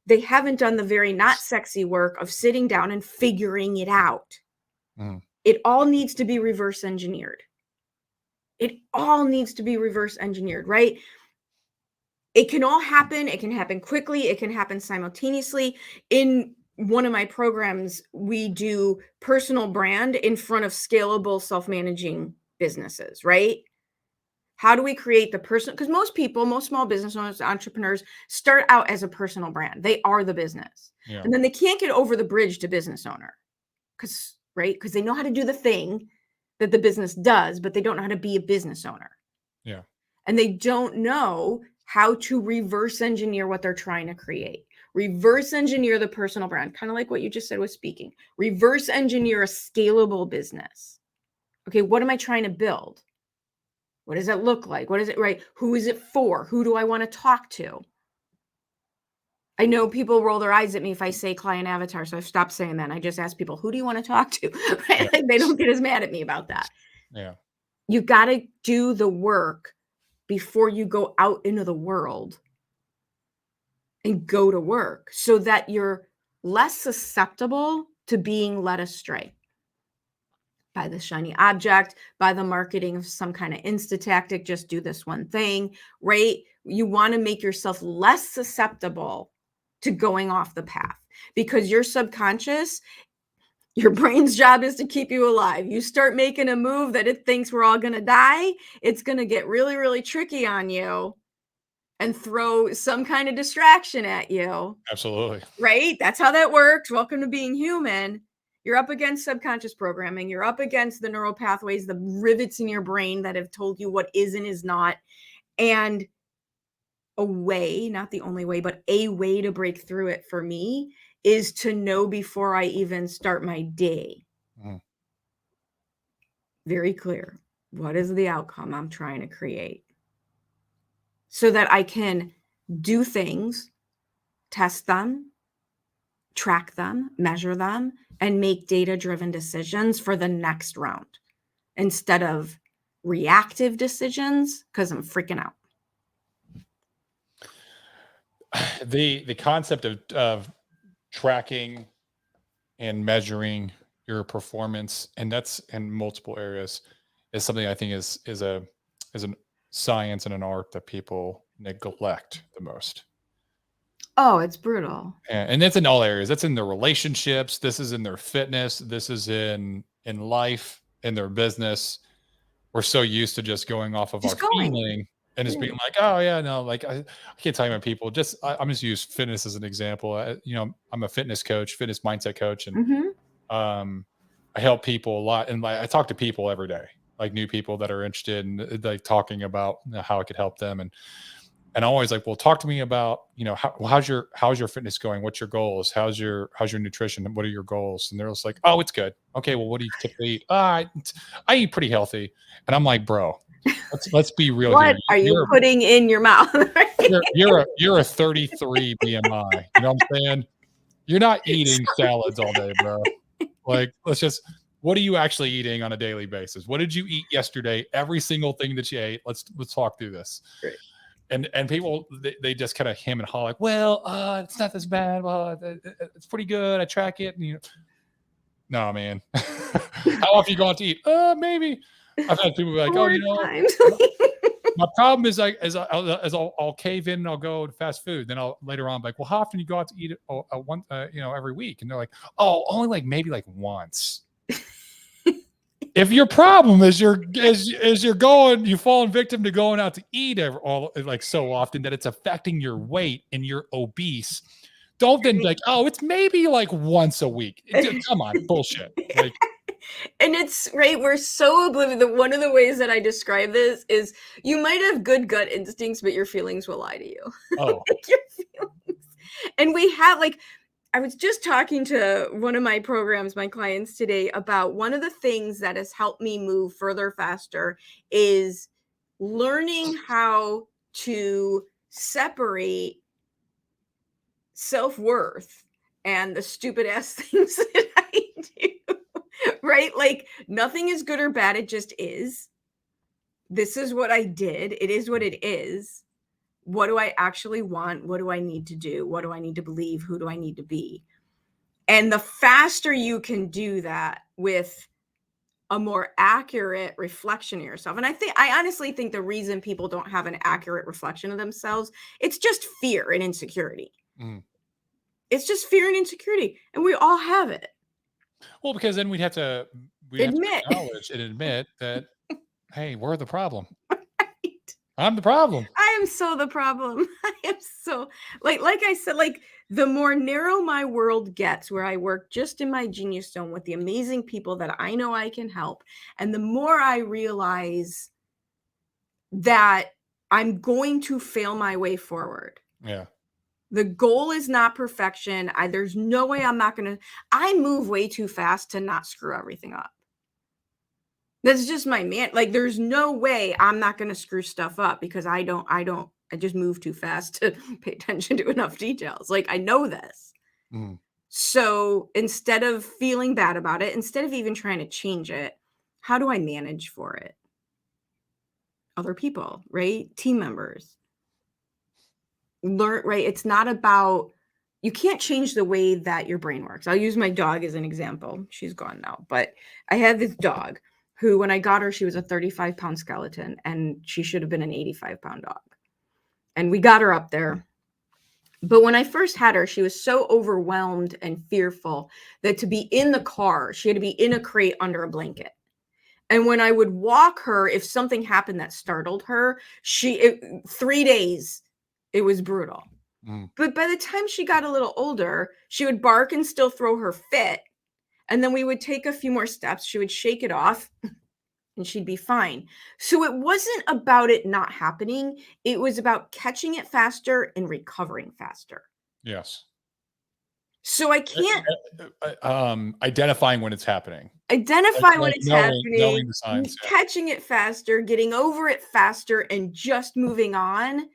[SPEAKER 2] they haven't done the very not sexy work of sitting down and figuring it out.
[SPEAKER 1] Mm.
[SPEAKER 2] It all needs to be reverse engineered. It all needs to be reverse engineered, right? It can all happen. It can happen quickly. It can happen simultaneously. In one of my programs, we do personal brand in front of scalable self-managing businesses, right? How do we create the person? Because most people, most small business owners, entrepreneurs start out as a personal brand. They are the business.
[SPEAKER 1] Yeah.
[SPEAKER 2] And then they can't get over the bridge to business owner. Because they know how to do the thing that the business does, but they don't know how to be a business owner.
[SPEAKER 1] Yeah.
[SPEAKER 2] And they don't know how to reverse engineer what they're trying to create. Reverse engineer the personal brand, kind of like what you just said with speaking. Reverse engineer a scalable business. Okay, what am I trying to build? What does it look like? What is it, right? Who is it for? Who do I want to talk to? I know people roll their eyes at me if I say client avatar, so I've stopped saying that. I just ask people, who do you want to talk to? Right?
[SPEAKER 1] Yeah.
[SPEAKER 2] Like, they don't get as mad at me about that.
[SPEAKER 1] Yeah.
[SPEAKER 2] You got to do the work before you go out into the world and go to work so that you're less susceptible to being led astray by the shiny object, by the marketing of some kind of insta tactic. Just do this one thing, right? You want to make yourself less susceptible to going off the path, because your subconscious, your brain's job is to keep you alive. You start making a move that it thinks we're all going to die, it's going to get really, really tricky on you and throw some kind of distraction at you.
[SPEAKER 1] Absolutely.
[SPEAKER 2] Right? That's how that works. Welcome to being human. You're up against subconscious programming. You're up against the neural pathways, the rivets in your brain that have told you what is and is not. And a way, not the only way, but a way to break through it for me is to know before I even start my day.
[SPEAKER 1] Mm.
[SPEAKER 2] Very clear. What is the outcome I'm trying to create? So that I can do things, test them, track them, measure them, and make data-driven decisions for the next round instead of reactive decisions because I'm freaking out.
[SPEAKER 1] The concept of tracking and measuring your performance, and that's in multiple areas, is something I think is a science and an art that people neglect the most.
[SPEAKER 2] Oh, it's brutal.
[SPEAKER 1] And that's in all areas. That's in their relationships. This is in their fitness. This is in life, in their business. We're so used to just going off of our
[SPEAKER 2] Just going.
[SPEAKER 1] feeling and just
[SPEAKER 2] Yeah.
[SPEAKER 1] being like, oh yeah, no, like I can't tell you about people. I'm just use fitness as an example. I'm a fitness coach, fitness mindset coach, and
[SPEAKER 2] Mhm.
[SPEAKER 1] I help people a lot. And like I talk to people every day, like new people that are interested in like talking about how I could help them. And I'm always like, well, talk to me about, how's your fitness going? What's your goals? How's your nutrition? What are your goals? And they're just like, oh, it's good. Okay. Well, what do you typically eat? I eat pretty healthy. And I'm like, bro, let's be real here.
[SPEAKER 2] What are you putting in your mouth?
[SPEAKER 1] You're a 33 BMI. You know what I'm saying? You're not eating salads all day, bro. Like, what are you actually eating on a daily basis? What did you eat yesterday? Every single thing that you ate. Let's talk through this.
[SPEAKER 2] Right.
[SPEAKER 1] And people they just kind of hem and haw like, well, it's not this bad. Well, it's pretty good. I track it. And, no, man. How often you go out to eat? Maybe. I've had people be like, oh,
[SPEAKER 2] 4 times.
[SPEAKER 1] my problem is I'll cave in and I'll go to fast food. Then I'll later on be like, well, how often you go out to eat every week? And they're like, oh, only like maybe like once. If your problem is you're falling victim to going out to eat so often that it's affecting your weight and you're obese, don't then be like, oh, it's maybe like once a week. Come on, bullshit. Like,
[SPEAKER 2] and it's right. We're so oblivious. One of the ways that I describe this is you might have good gut instincts, but your feelings will lie to you.
[SPEAKER 1] Oh,
[SPEAKER 2] your feelings. And we have I was just talking to one of my programs, my clients today, about one of the things that has helped me move further faster is learning how to separate self-worth and the stupid ass things that I do, right? Like nothing is good or bad. It just is. This is what I did. It is what it is. What do I actually want? What do I need to do? What do I need to believe? Who do I need to be? And the faster you can do that with a more accurate reflection of yourself. And I honestly think the reason people don't have an accurate reflection of themselves, it's just fear and insecurity.
[SPEAKER 1] Mm.
[SPEAKER 2] It's just fear and insecurity. And we all have it.
[SPEAKER 1] Well, because then we'd have to acknowledge and admit that, hey, we're the problem. I'm the problem.
[SPEAKER 2] I am so the problem. I am so like I said, like the more narrow my world gets, where I work just in my genius zone with the amazing people that I know I can help, and the more I realize that I'm going to fail my way forward.
[SPEAKER 1] Yeah.
[SPEAKER 2] The goal is not perfection. There's no way I move way too fast to not screw everything up. That's just my man. Like, there's no way I'm not going to screw stuff up because I just move too fast to pay attention to enough details. Like, I know this.
[SPEAKER 1] Mm.
[SPEAKER 2] So instead of feeling bad about it, instead of even trying to change it, how do I manage for it? Other people, right? Team members. Learn, right? It's not about, you can't change the way that your brain works. I'll use my dog as an example. She's gone now, but I had this dog who, when I got her, she was a 35-pound skeleton and she should have been an 85-pound dog. And we got her up there. But when I first had her, she was so overwhelmed and fearful that to be in the car, she had to be in a crate under a blanket. And when I would walk her, if something happened that startled her, 3 days, it was brutal. Mm. But by the time she got a little older, she would bark and still throw her fit. And then we would take a few more steps. She would shake it off and she'd be fine. So it wasn't about it not happening. It was about catching it faster and recovering faster.
[SPEAKER 1] Yes.
[SPEAKER 2] So I can't
[SPEAKER 1] identifying when it's happening.
[SPEAKER 2] Identify when it's happening,
[SPEAKER 1] knowing the signs,
[SPEAKER 2] catching it faster, getting over it faster, and just moving on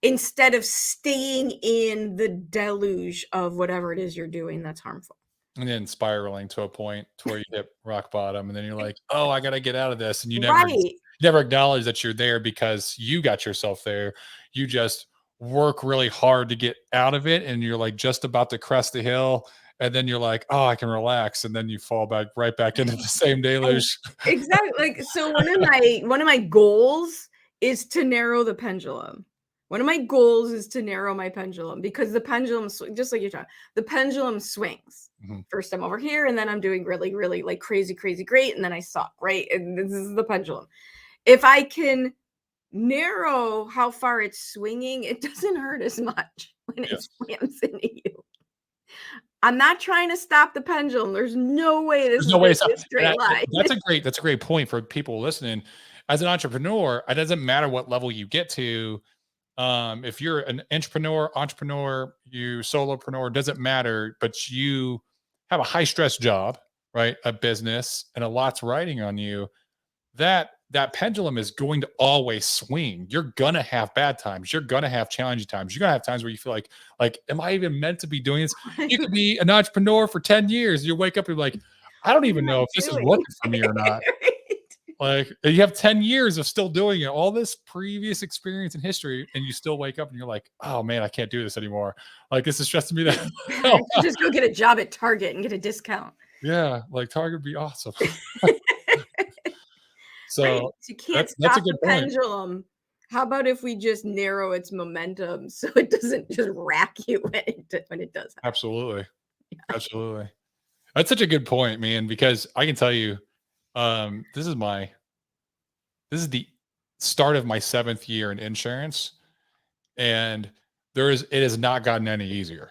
[SPEAKER 2] instead of staying in the deluge of whatever it is you're doing that's harmful.
[SPEAKER 1] And then spiraling to a point to where you hit rock bottom, and then you're like, "Oh, I got to get out of this," and you never acknowledge that you're there because you got yourself there. You just work really hard to get out of it, and you're like just about to crest the hill, and then you're like, "Oh, I can relax," and then you fall right back into the same deluge.
[SPEAKER 2] Exactly. Like, so one of my goals is to narrow the pendulum. One of my goals is to narrow my pendulum because the pendulum, just like you're talking, the pendulum swings. Mm-hmm. First I'm over here and then I'm doing really, really like crazy, crazy great. And then I suck, right? And this is the pendulum. If I can narrow how far it's swinging, it doesn't hurt as much when it slams into you. I'm not trying to stop the pendulum. There's no way this is a straight line.
[SPEAKER 1] That's a great point for people listening. As an entrepreneur, it doesn't matter what level you get to. If you're an entrepreneur, you solopreneur, doesn't matter, but you have a high stress job, right? A business and a lot's riding on you, that pendulum is going to always swing. You're going to have bad times. You're going to have challenging times. You're going to have times where you feel like, am I even meant to be doing this? You could be an entrepreneur for 10 years. You wake up and you're like, I don't even know if this is working for me or not. Like, you have 10 years of still doing it, all this previous experience and history, and you still wake up and you're like, oh man, I can't do this anymore. Like, this is stressing me the
[SPEAKER 2] I
[SPEAKER 1] hell
[SPEAKER 2] should
[SPEAKER 1] out.
[SPEAKER 2] just go get a job at Target and get a discount.
[SPEAKER 1] Yeah, like Target would be awesome.
[SPEAKER 2] Right.
[SPEAKER 1] So
[SPEAKER 2] You can't
[SPEAKER 1] that's a
[SPEAKER 2] stop
[SPEAKER 1] good
[SPEAKER 2] the
[SPEAKER 1] point.
[SPEAKER 2] pendulum. How about if we just narrow its momentum so it doesn't just rack you when it does happen?
[SPEAKER 1] Absolutely. Absolutely. That's such a good point, man, because I can tell you, this is the start of my 7th year in insurance, and it has not gotten any easier.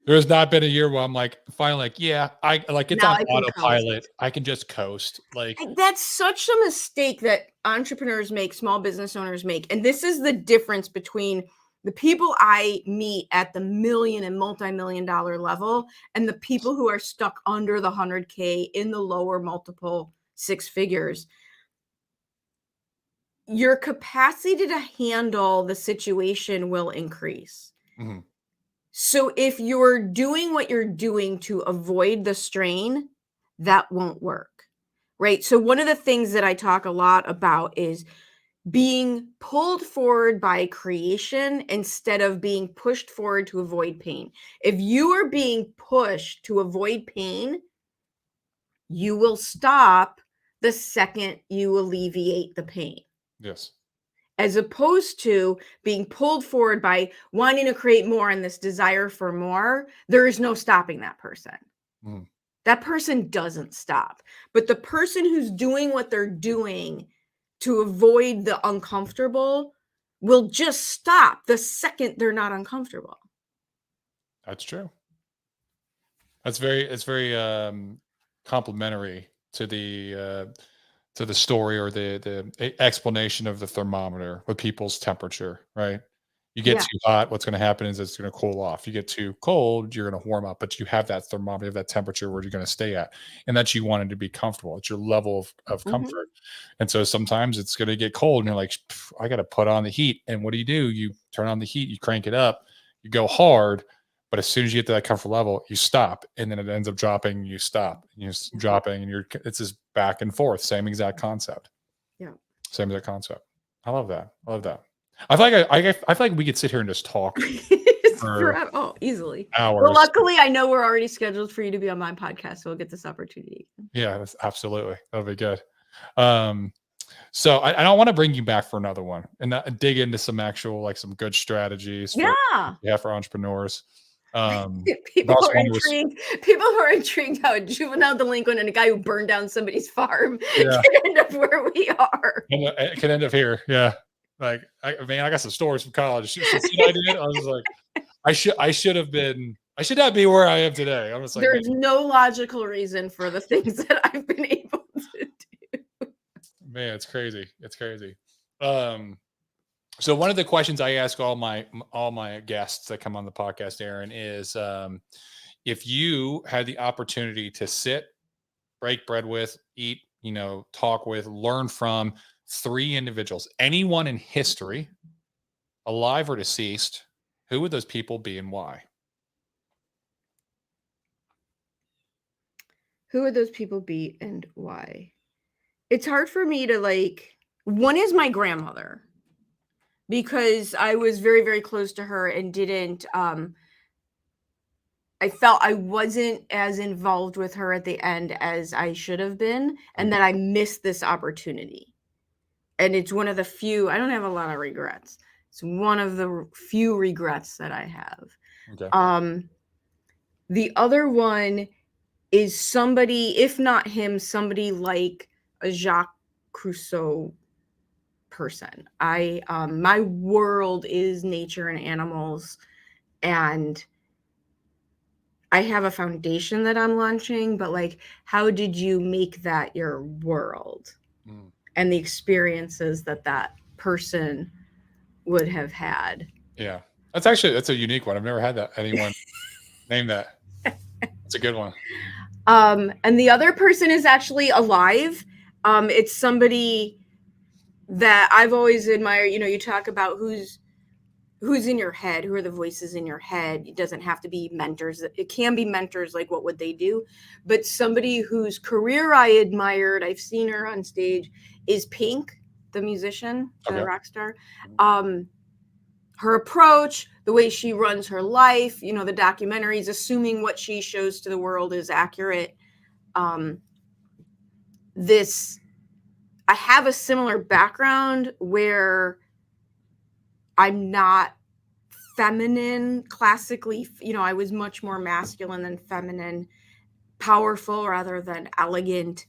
[SPEAKER 1] There has not been a year where I'm like, finally, like, yeah, I like it's
[SPEAKER 2] Now
[SPEAKER 1] on
[SPEAKER 2] I can
[SPEAKER 1] autopilot.
[SPEAKER 2] coast.
[SPEAKER 1] I can just coast. Like,
[SPEAKER 2] That's such a mistake that entrepreneurs make, small business owners make. And this is the difference between the people I meet at the million and multi-million dollar level and the people who are stuck under the 100K in the lower multiple 6 figures. Your capacity to handle the situation will increase.
[SPEAKER 1] mhm,
[SPEAKER 2] So if you're doing what you're doing to avoid the strain, that won't work. Right? So one of the things that I talk a lot about is being pulled forward by creation instead of being pushed forward to avoid pain. If you are being pushed to avoid pain, you will stop the second you alleviate the pain,
[SPEAKER 1] yes,
[SPEAKER 2] as opposed to being pulled forward by wanting to create more and this desire for more. There is no stopping that person.
[SPEAKER 1] mhm,
[SPEAKER 2] That person doesn't stop. But the person who's doing what they're doing to avoid the uncomfortable will just stop the second they're not uncomfortable.
[SPEAKER 1] that's true. It's very complimentary to the story or the explanation of the thermometer with people's temperature, right? You get
[SPEAKER 2] Yeah.
[SPEAKER 1] too hot, what's going to happen is it's going to cool off. You get too cold, you're going to warm up, but you have that thermometer, you have that temperature where you're going to stay at, and that you want it to be comfortable. It's your level of
[SPEAKER 2] Mhm.
[SPEAKER 1] comfort. And so sometimes it's going to get cold, and you're like, I got to put on the heat. And what do? You turn on the heat, you crank it up, you go hard, but as soon as you get to that comfort level, you stop, and then it ends up dropping. You stop, and you're
[SPEAKER 2] Yeah.
[SPEAKER 1] dropping, and it's this back and forth, same exact concept.
[SPEAKER 2] Yeah.
[SPEAKER 1] Same exact concept. I love that. I love that. I feel like I feel like we could sit here and just talk
[SPEAKER 2] It's
[SPEAKER 1] for
[SPEAKER 2] forever. Oh, easily. Well,
[SPEAKER 1] hours.
[SPEAKER 2] luckily, I know we're already scheduled for you to be on my podcast, so we'll get this opportunity.
[SPEAKER 1] Yeah, that's absolutely. That'll be good. Um, so I don't want to bring you back for another one and dig into some actual like some good strategies for
[SPEAKER 2] Yeah.
[SPEAKER 1] for entrepreneurs. But
[SPEAKER 2] People
[SPEAKER 1] also
[SPEAKER 2] are
[SPEAKER 1] want to
[SPEAKER 2] intrigued. People who are intrigued how a juvenile delinquent and a guy who burned down somebody's farm
[SPEAKER 1] yeah,
[SPEAKER 2] can end up where we are.
[SPEAKER 1] and it can end up here. Yeah, like I got some stories from college. Some shit I did. I was like, I should not be where I am today. I'm just like,
[SPEAKER 2] There's no logical reason for the things that I've been able to do.
[SPEAKER 1] man, it's crazy. It's crazy. Um, so one of the questions I ask all my guests that come on the podcast, Erin, is if you had the opportunity to sit, break bread with, eat, talk with, learn from 3 individuals, anyone in history, alive or deceased, who would those people be and why?
[SPEAKER 2] Who would those people be and why? It's hard for me to one is my grandmother because I was very, very close to her and didn't I felt I wasn't as involved with her at the end as I should have been, and
[SPEAKER 1] Mm,
[SPEAKER 2] that I missed this opportunity. And it's one of the few, I don't have a lot of regrets. It's one of the few regrets that I have.
[SPEAKER 1] okay.
[SPEAKER 2] Um, the other one is somebody, if not him, somebody like a Jacques Rousseau person. My world is nature and animals, and I have a foundation that I'm launching, but how did you make that your world
[SPEAKER 1] Mm,
[SPEAKER 2] and the experiences that that person would have had?
[SPEAKER 1] yeah. That's a unique one. I've never had that anyone name that. It's a good one.
[SPEAKER 2] And the other person is actually alive. It's somebody that I've always admired. You talk about who's in your head, who are the voices in your head. It doesn't have to be mentors. It can be mentors, like what would they do? But somebody whose career I admired, I've seen her on stage, is Pink, the musician, the
[SPEAKER 1] Okay.
[SPEAKER 2] rock star. Her approach, the way she runs her life, you know, the documentaries, assuming what she shows to the world is accurate. I have a similar background where I'm not feminine classically, you know, I was much more masculine than feminine, powerful rather than elegant,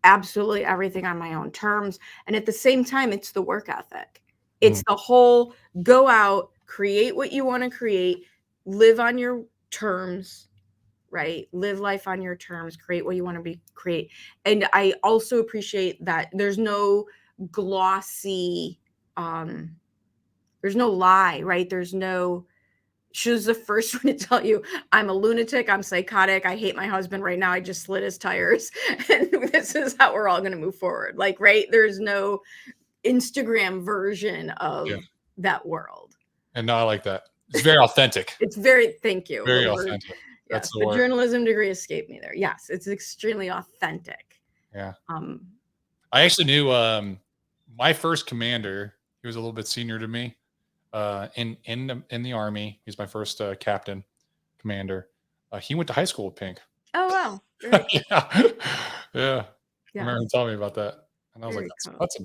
[SPEAKER 2] absolutely everything on my own terms. And at the same time, it's the work ethic. It's the whole go out, create what you want to create, live on your terms, right? Live life on your terms, create what you want to create. And I also appreciate that there's no glossy, there's no lie, right? She was the first one to tell you, I'm a lunatic, I'm psychotic, I hate my husband right now, I just slit his tires, and this is how we're all going to move forward. Like, right? There's no Instagram version of that world.
[SPEAKER 1] And no, I like that. It's very authentic.
[SPEAKER 2] It's very, thank you.
[SPEAKER 1] Very authentic.
[SPEAKER 2] Yes,
[SPEAKER 1] That's the
[SPEAKER 2] the
[SPEAKER 1] word.
[SPEAKER 2] journalism degree escaped me there. Yes, it's extremely authentic.
[SPEAKER 1] Yeah. I actually knew my first commander. He was a little bit senior to me in the Army. He's my first captain commander. He went to high school with Pink.
[SPEAKER 2] Oh wow.
[SPEAKER 1] Yeah. I remember him telling me about that, and I was
[SPEAKER 2] Very
[SPEAKER 1] like,
[SPEAKER 2] cool.
[SPEAKER 1] that's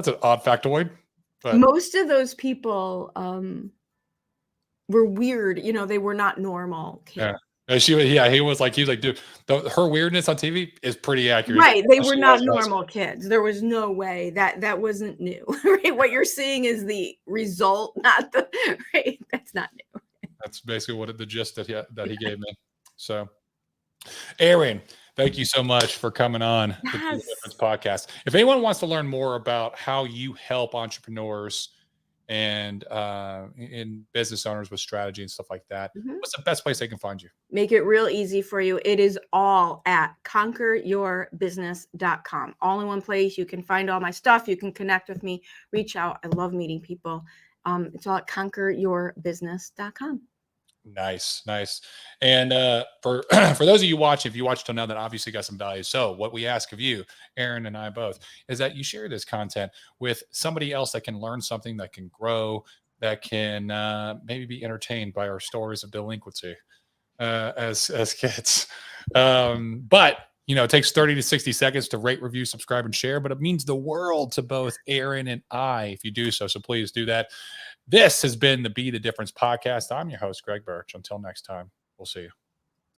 [SPEAKER 1] an odd factoid. But
[SPEAKER 2] most of those people were weird. You know, they were not normal kids.
[SPEAKER 1] He was like, dude, her weirdness on TV is pretty accurate.
[SPEAKER 2] Right. They were not normal kids. There was no way that wasn't new. Right. What you're seeing is the result, not the right. That's not new.
[SPEAKER 1] That's basically the gist that he gave me. So, Erin, thank you so much for coming on the Be the Difference podcast. If anyone wants to learn more about how you help entrepreneurs and in business owners with strategy and stuff like that, what's the best place they can find you?
[SPEAKER 2] Make it real easy for you. It is all at conqueryourbusiness.com. All in one place. You can find all my stuff. You can connect with me, reach out. I love meeting people. It's all at conqueryourbusiness.com.
[SPEAKER 1] Nice. And for those of you watching, if you watched till now, that obviously got some value. So what we ask of you, Erin and I both, is that you share this content with somebody else that can learn something, that can grow, that can maybe be entertained by our stories of delinquency as kids. But you know, it takes 30 to 60 seconds to rate, review, subscribe, and share, but it means the world to both Erin and I if you do so. So please do that. This has been the Be the Difference podcast. I'm your host, Greg Birch. Until next time, we'll see you.